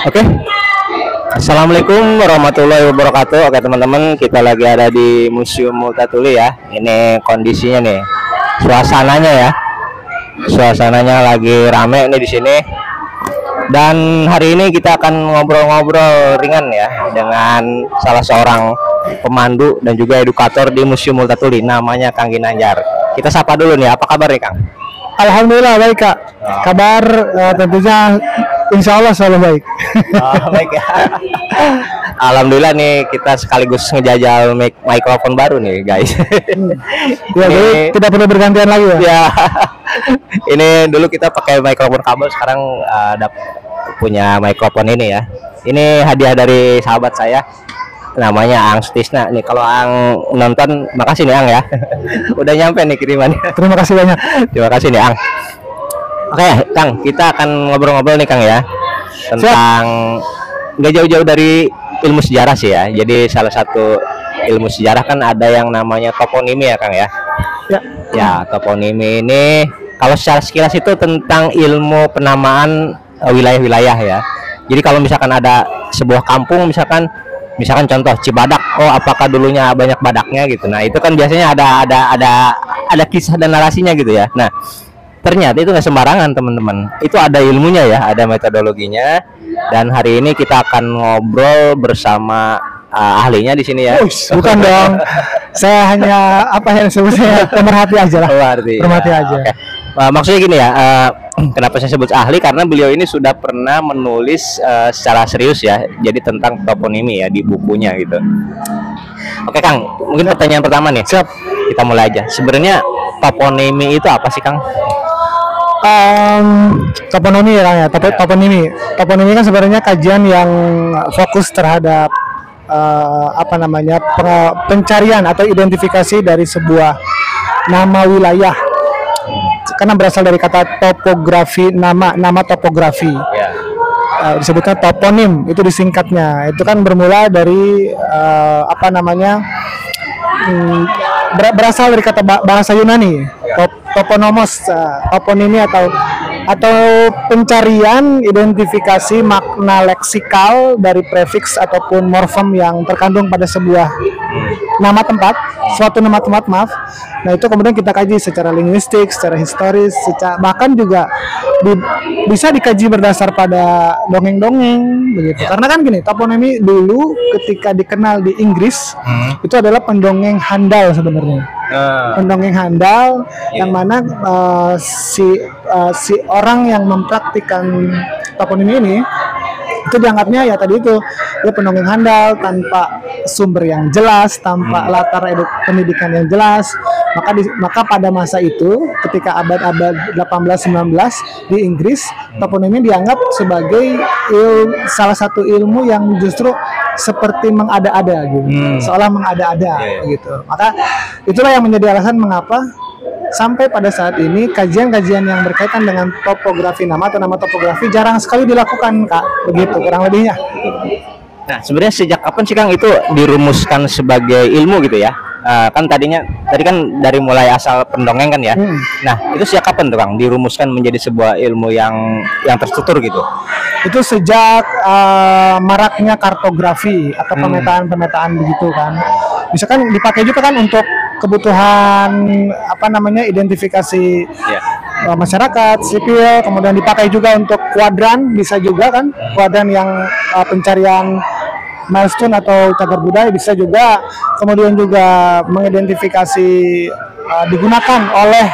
Oke. Assalamualaikum warahmatullahi wabarakatuh. Oke teman-teman, kita lagi ada di Museum Multatuli ya. Ini kondisinya nih, suasananya ya. Suasananya lagi rame nih di sini. Dan hari ini kita akan ngobrol-ngobrol ringan ya dengan salah seorang pemandu dan juga edukator di Museum Multatuli. Namanya Kang Ginanjar. Kita sapa dulu nih, apa kabar nih Kang? Alhamdulillah baik Kak. Kabar tentunya insya Allah selalu baik. Oh, baik ya. Alhamdulillah nih kita sekaligus ngejajal mikrofon baru nih guys. Ya, jadi tidak perlu bergantian lagi ya. Ya. Ini dulu kita pakai mikrofon kabel, sekarang punya mikrofon ini ya. Ini hadiah dari sahabat saya. Namanya Ang Sutisna nih. Kalau Ang nonton, makasih nih Ang ya. Udah nyampe nih kirimannya. Terima kasih banyak. Terima kasih nih Ang. Oke Kang, kita akan ngobrol-ngobrol nih Kang ya tentang nggak jauh-jauh dari ilmu sejarah sih ya. Jadi salah satu ilmu sejarah kan ada yang namanya toponimi ya Kang ya. Ya. Ya, toponimi ini kalau secara sekilas itu tentang ilmu penamaan wilayah-wilayah ya. Jadi kalau misalkan ada sebuah kampung misalkan contoh Cibadak, oh apakah dulunya banyak badaknya gitu. Nah, itu kan biasanya ada kisah dan narasinya gitu ya. Nah, ternyata itu nggak sembarangan teman-teman. Itu ada ilmunya ya, ada metodologinya. Dan hari ini kita akan ngobrol bersama ahlinya di sini ya. Bukan dong. Saya hanya apa yang sebutnya pemerhati aja lah. Pemerhati ya, aja. Okay. Maksudnya gini ya, kenapa saya sebut ahli, karena beliau ini sudah pernah menulis secara serius ya, jadi tentang toponimi ya di bukunya gitu. Oke Kang, mungkin pertanyaan pertama nih. Siap. Kita mulai aja. Sebenarnya toponimi itu apa sih Kang? Toponimi ya Kang ya. Toponimi kan sebenarnya kajian yang fokus terhadap pencarian atau identifikasi dari sebuah nama wilayah. Karena berasal dari kata topografi, nama topografi. Disebutnya toponim, itu disingkatnya. Itu kan bermula dari berasal dari kata bahasa Yunani, toponomos, toponimi atau pencarian identifikasi makna leksikal dari prefiks ataupun morfem yang terkandung pada sebuah nama tempat, suatu nama tempat, maaf. Nah, itu kemudian kita kaji secara linguistik, secara historis, bahkan juga bisa dikaji berdasar pada dongeng-dongeng begitu. Karena kan gini, toponimi dulu ketika dikenal di Inggris itu adalah pendongeng handal sebenarnya. Pendongeng handal yang mana si orang yang mempraktikkan toponimi ini itu dianggapnya ya tadi itu dia pendongeng handal tanpa sumber yang jelas, tanpa latar pendidikan yang jelas. Maka pada masa itu ketika abad-abad 18-19 di Inggris, toponimi dianggap sebagai salah satu ilmu yang justru seperti mengada-ada gitu. Seolah mengada-ada gitu. Maka itulah yang menjadi alasan mengapa sampai pada saat ini kajian-kajian yang berkaitan dengan topografi nama atau nama topografi jarang sekali dilakukan Kak, begitu kurang lebihnya. Nah, sebenarnya sejak kapan sih Kang itu dirumuskan sebagai ilmu gitu ya? Kan tadi kan dari mulai asal pendongeng kan ya. Nah, itu sejak kapan tuh Kang dirumuskan menjadi sebuah ilmu yang terstruktur gitu? Itu sejak maraknya kartografi atau pemetaan begitu kan. Misalkan dipakai juga kan untuk kebutuhan identifikasi masyarakat sipil, kemudian dipakai juga untuk kuadran, bisa juga kan kuadran yang pencarian milestone atau cagar budaya, bisa juga kemudian juga mengidentifikasi digunakan oleh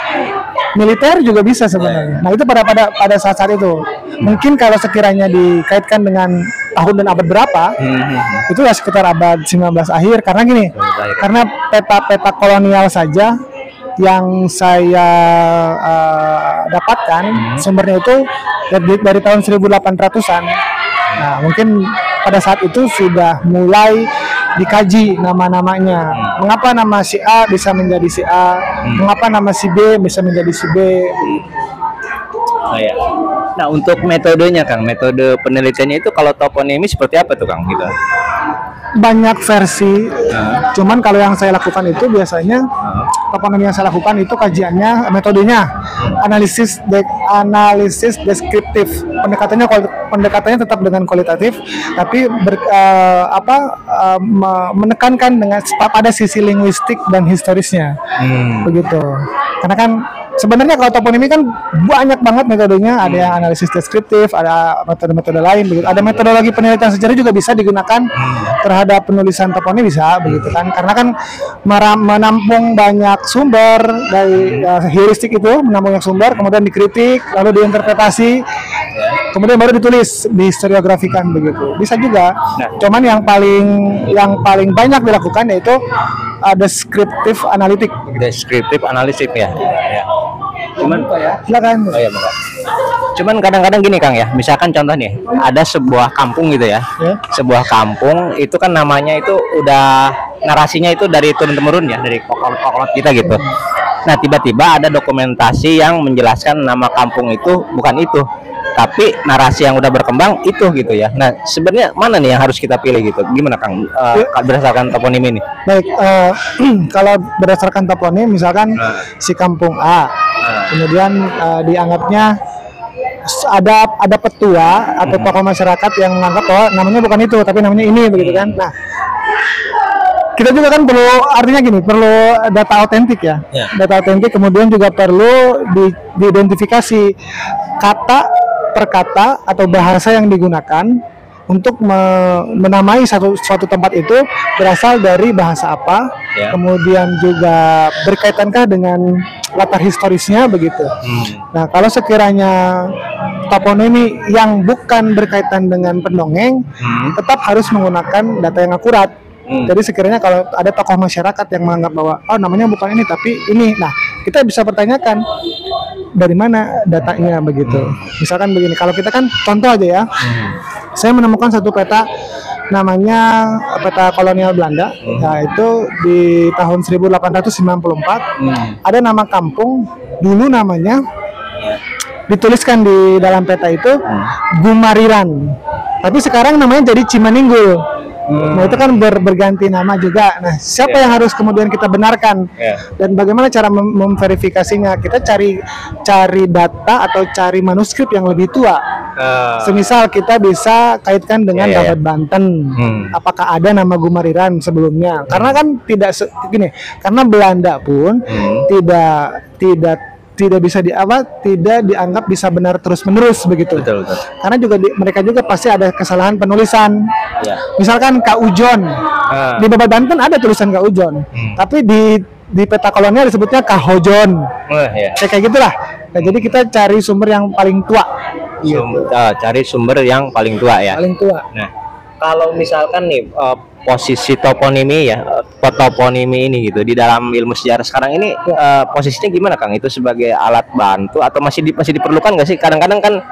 militer juga bisa sebenarnya. Nah, itu pada saat itu mungkin kalau sekiranya dikaitkan dengan tahun dan abad berapa, itu ya sekitar abad 19 akhir. Karena gini, karena peta-peta kolonial saja yang saya dapatkan sumbernya itu dari tahun 1800-an. Nah, mungkin pada saat itu sudah mulai dikaji nama-namanya. Mengapa nama si A bisa menjadi si A? Mengapa nama si B bisa menjadi si B? Oh, ya. Nah, untuk metodenya Kang, metode penelitiannya itu kalau toponimi seperti apa tuh Kang gitu? Banyak versi. Cuman kalau yang saya lakukan itu biasanya toponomi yang saya lakukan itu kajiannya, metodenya analisis deskriptif. Pendekatannya tetap dengan kualitatif, tapi menekankan dengan pada sisi linguistik dan historisnya. Begitu. Karena kan sebenarnya kalau toponimi kan banyak banget metodenya, ada yang analisis deskriptif, ada metode-metode lain begitu. Ada metodologi penelitian sejarah juga bisa digunakan terhadap penulisan toponim bisa begitu kan. Karena kan menampung banyak sumber dari heuristik itu, menampung banyak sumber, kemudian dikritik, lalu diinterpretasi, kemudian baru ditulis, dihistoriografikan begitu. Bisa juga. Cuman yang paling banyak dilakukan yaitu deskriptif analitik. Deskriptif analitik ya. Cuman silakan. Oh, iya, cuman kadang-kadang gini Kang ya, misalkan contoh nih, ada sebuah kampung gitu ya. Sebuah kampung itu kan namanya itu udah narasinya itu dari turun temurun ya, dari kokolot kita gitu. Nah, tiba-tiba ada dokumentasi yang menjelaskan nama kampung itu bukan itu, tapi narasi yang udah berkembang itu gitu ya. Nah, sebenarnya mana nih yang harus kita pilih gitu? Gimana Kang berdasarkan toponim ini? Baik, kalau berdasarkan toponim misalkan si kampung A, kemudian dianggapnya ada petua atau tokoh masyarakat yang menganggap bahwa namanya bukan itu tapi namanya ini begitu kan. Nah, kita juga kan perlu, artinya gini, perlu data autentik ya. Data autentik, kemudian juga perlu diidentifikasi kata per kata atau bahasa yang digunakan untuk menamai suatu tempat itu berasal dari bahasa apa, kemudian juga berkaitankah dengan latar historisnya begitu. Nah, kalau sekiranya toponimi yang bukan berkaitan dengan pendongeng, tetap harus menggunakan data yang akurat. Jadi sekiranya kalau ada tokoh masyarakat yang menganggap bahwa namanya bukan ini tapi ini, nah kita bisa pertanyakan dari mana datanya begitu. Misalkan begini, kalau kita kan contoh aja ya, saya menemukan satu peta namanya peta kolonial Belanda, yaitu di tahun 1894 ada nama kampung dulu namanya dituliskan di dalam peta itu Gumariran, tapi sekarang namanya jadi Cimaninggul. Nah, itu kan berganti nama juga. Nah, siapa yang harus kemudian kita benarkan? Dan bagaimana cara memverifikasinya? Kita cari data atau cari manuskrip yang lebih tua. Semisal kita bisa kaitkan dengan Dapat Banten. Apakah ada nama Gumariran sebelumnya? Karena kan karena Belanda pun tidak bisa tidak dianggap bisa benar terus-menerus begitu. Betul. Karena juga mereka juga pasti ada kesalahan penulisan. Misalkan Kak Ujon. Di Babat Banten ada tulisan Kak Ujon. Tapi di peta kolonial disebutnya Kak Hojon. Kayak gitulah. Nah, jadi kita cari sumber yang paling tua. Cari sumber yang paling tua ya. Paling tua. Nah, kalau misalkan nih posisi toponimi toponimi ini gitu di dalam ilmu sejarah sekarang ini posisinya gimana Kang? Itu sebagai alat bantu atau masih diperlukan nggak sih? Kadang-kadang kan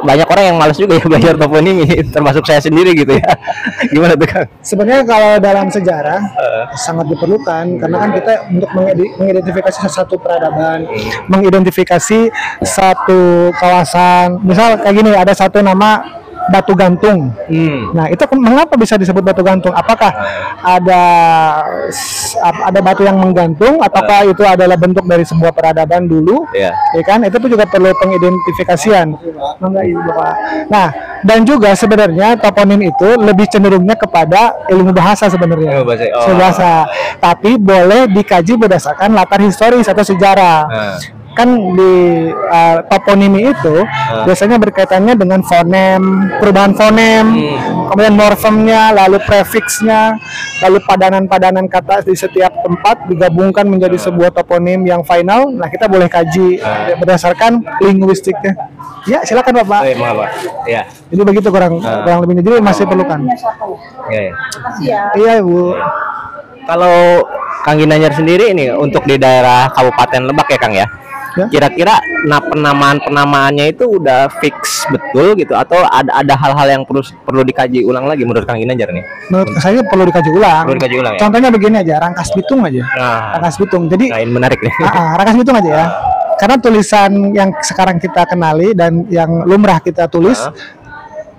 banyak orang yang malas juga ya belajar toponimi, termasuk saya sendiri gitu ya. Gimana tuh Kang? Sebenarnya kalau dalam sejarah sangat diperlukan, karena kan kita untuk mengidentifikasi satu peradaban, mengidentifikasi satu kawasan. Misal kayak gini, ada satu nama Batu Gantung. Nah, itu mengapa bisa disebut Batu Gantung? Apakah ada batu yang menggantung, ataukah itu adalah bentuk dari sebuah peradaban dulu? Ya kan? Itu pun juga perlu pengidentifikasian. Nah, dan juga sebenarnya toponim itu lebih cenderungnya kepada ilmu bahasa sebenarnya. Bahasa. Tapi boleh dikaji berdasarkan latar historis atau sejarah. Kan di toponimi itu biasanya berkaitannya dengan fonem, perubahan fonem, kemudian morfemnya, lalu prefiksnya, lalu padanan-padanan kata di setiap tempat digabungkan menjadi sebuah toponim yang final. Nah, kita boleh kaji berdasarkan linguistiknya. Ya, silakan Bapak. Ya. Jadi begitu kurang lebihnya. Jadi masih perlukan. Iya, Bu. Kalau Kang Ginanjar sendiri ini untuk di daerah Kabupaten Lebak ya Kang ya? Kira-kira penamaannya itu udah fix betul gitu atau ada hal-hal yang perlu dikaji ulang lagi menurut Kang Ginanjar nih? Menurut saya perlu dikaji ulang. Ya? Contohnya begini aja, Rangkas Bitung aja. Rangkas Bitung. Jadi ini menarik nih. Rangkas Bitung aja ya. Karena tulisan yang sekarang kita kenali dan yang lumrah kita tulis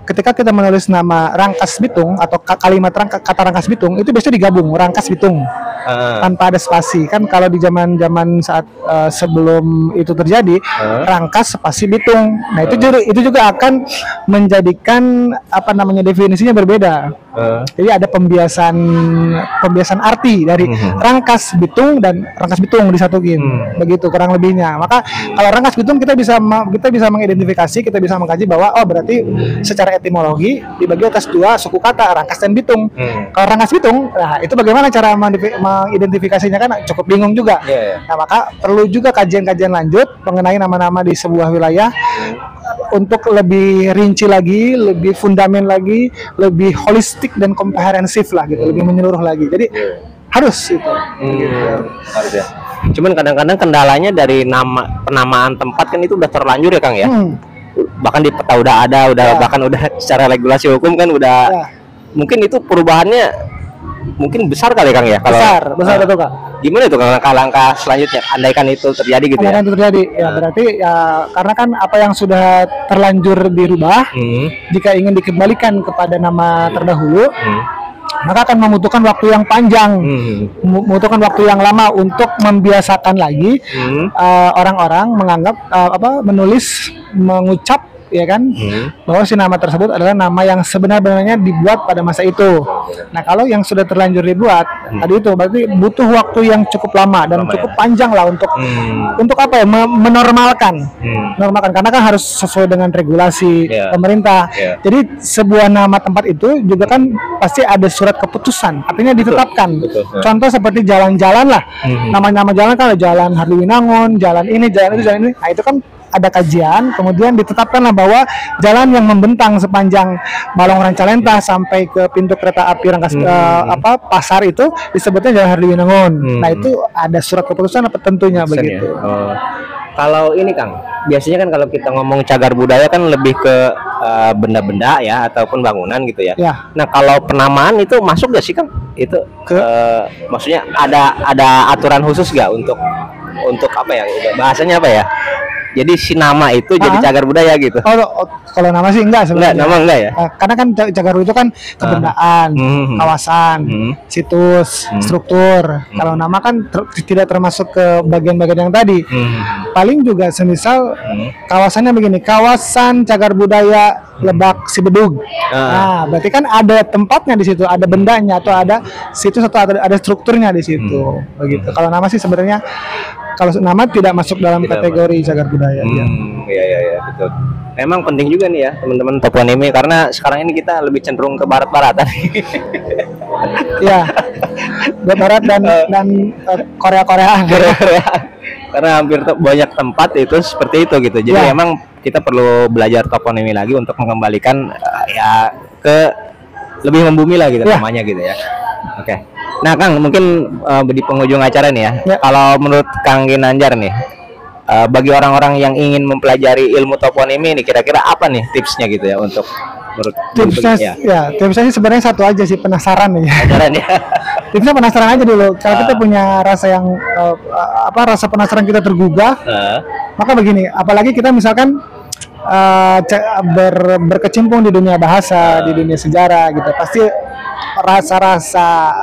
ketika kita menulis nama Rangkas Bitung atau kalimat kata Rangkas Bitung itu biasanya digabung Rangkas Bitung tanpa ada spasi. Kan kalau di zaman saat sebelum itu terjadi Rangkas spasi Bitung. Nah, itu juga akan menjadikan apa namanya definisinya berbeda. Jadi ada pembiasan arti dari Rangkas Bitung dan Rangkas Bitung disatuin. Begitu kurang lebihnya. Maka kalau Rangkas Bitung kita bisa mengidentifikasi, kita bisa mengkaji bahwa oh berarti secara etimologi dibagi atas dua suku kata Rangkas dan Bitung. Kalau Rangkas Bitung, nah itu bagaimana cara mengidentifikasinya kan cukup bingung juga. Nah, maka perlu juga kajian-kajian lanjut mengenai nama-nama di sebuah wilayah untuk lebih rinci lagi, lebih fundamen lagi, lebih holistik dan komprehensif lah gitu, lebih menyeluruh lagi. Jadi harus itu. Harus ya. Cuman kadang-kadang kendalanya dari penamaan tempat kan itu udah terlanjur ya Kang ya. Bahkan di peta udah ada, bahkan udah secara regulasi hukum kan udah. Mungkin itu perubahannya mungkin besar kali Kang ya. Besar betul Kang. Gimana itu langkah-langkah selanjutnya? Andaikan itu terjadi gitu Andaikan itu terjadi, ya berarti ya karena kan apa yang sudah terlanjur dirubah, jika ingin dikembalikan kepada nama terdahulu, maka akan membutuhkan waktu yang panjang, membutuhkan waktu yang lama untuk membiasakan lagi orang-orang menganggap menulis, mengucap ya kan bahwa si nama tersebut adalah nama yang sebenarnya dibuat pada masa itu. Nah, kalau yang sudah terlanjur dibuat tadi itu berarti butuh waktu yang cukup lama dan cukup panjang lah untuk apa ya menormalkan karena kan harus sesuai dengan regulasi pemerintah. Jadi sebuah nama tempat itu juga kan pasti ada surat keputusan, artinya ditetapkan. Contoh seperti jalan-jalan lah, nama-nama jalan kan ada jalan Harliwinangun, jalan ini, jalan itu, jalan ini. Nah, itu kan ada kajian, kemudian ditetapkanlah bahwa jalan yang membentang sepanjang Balong Rancalentah sampai ke pintu kereta api Rangkas Pasar itu disebutnya Jalan Harliwinangun. Nah, itu ada surat keputusan apa tentunya begitu. Kalau ini Kang, biasanya kan kalau kita ngomong cagar budaya kan lebih ke benda-benda ya ataupun bangunan gitu ya. Nah, kalau penamaan itu masuk gak sih Kang? Itu maksudnya ada aturan khusus gak untuk apa ya? Bahasanya apa ya? Jadi si nama itu jadi cagar budaya gitu. Kalau nama sih enggak sebenarnya. Nama enggak ya? Karena kan cagar itu kan kebendaan, kawasan, situs, struktur. Kalau nama kan tidak termasuk ke bagian-bagian yang tadi. Paling juga semisal kawasannya begini, kawasan cagar budaya Lebak Sibedug. Nah, berarti kan ada tempatnya di situ, ada bendanya atau ada situs atau ada strukturnya di situ. Begitu. Kalau nama sih sebenarnya kalau nama tidak masuk dalam kategori cagar budaya. Iya betul. Memang penting juga nih ya teman-teman toponimi karena sekarang ini kita lebih cenderung ke barat-baratan. Ya, barat dan Korea-Koreaan. Karena hampir banyak tempat itu seperti itu gitu. Jadi memang kita perlu belajar toponimi lagi untuk mengembalikan ya ke lebih membumi lah gitu namanya gitu ya. Oke. Nah Kang, mungkin di penghujung acara nih ya. Kalau menurut Kang Ginanjar nih, bagi orang-orang yang ingin mempelajari ilmu toponimi ini kira-kira apa nih tipsnya gitu ya untuk menurut tipsnya tipsnya sih sebenarnya satu aja sih, penasaran nih. Tipsnya penasaran aja dulu. Kalau kita punya rasa yang rasa penasaran kita tergugah, maka begini, apalagi kita misalkan berkecimpung di dunia bahasa, di dunia sejarah gitu, pasti rasa-rasa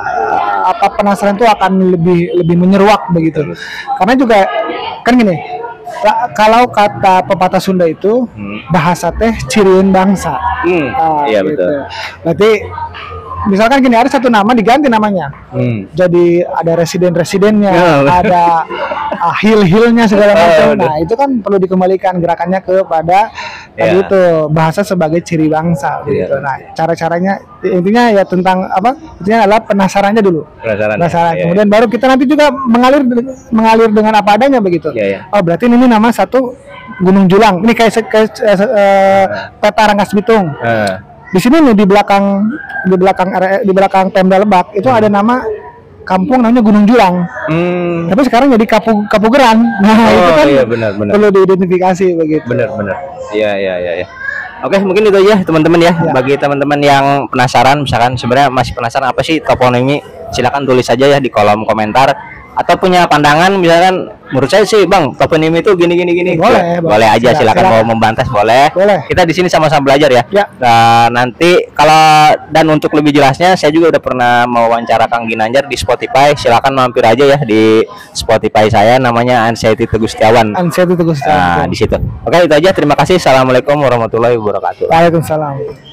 penasaran itu akan lebih menyeruak begitu. Karena juga kan gini, kalau kata pepatah Sunda itu bahasa teh ciriin bangsa. Iya gitu. betul. Berarti misalkan gini, ada satu nama diganti namanya, jadi ada residen-residennya, ada hil-hilnya segala macam. Nah, itu kan perlu dikembalikan gerakannya kepada tadi itu bahasa sebagai ciri bangsa gitu. Nah, cara-caranya intinya ya tentang apa? Intinya adalah penasarannya dulu. Penasaran. Kemudian baru kita nanti juga mengalir dengan apa adanya begitu. Oh, berarti ini nama satu Gunung Julang. Ini kayak peta Rangkas Bitung. Di sini nih di belakang Pemda Lebak itu ada nama kampung namanya Gunung Julang. Tapi sekarang jadi Kapugeran. Nah, itu kan benar. perlu diidentifikasi begitu. Benar. Iya. Oke, mungkin itu aja teman-teman ya. Bagi teman-teman yang penasaran, misalkan sebenarnya masih penasaran apa sih toponimi, silakan tulis saja ya di kolom komentar atau punya pandangan misalkan menurut saya sih Bang toponim itu gini gini gini. Boleh aja silakan mau membantah boleh. Kita di sini sama-sama belajar ya. Nah, nanti kalau dan untuk lebih jelasnya saya juga udah pernah mewawancara Kang Ginanjar di Spotify. Silakan mampir aja ya di Spotify saya namanya Anxiety Teguh Setiawan. Anxiety Teguh Setiawan. Nah, di situ. Oke, itu aja. Terima kasih. Assalamualaikum warahmatullahi wabarakatuh. Waalaikumsalam.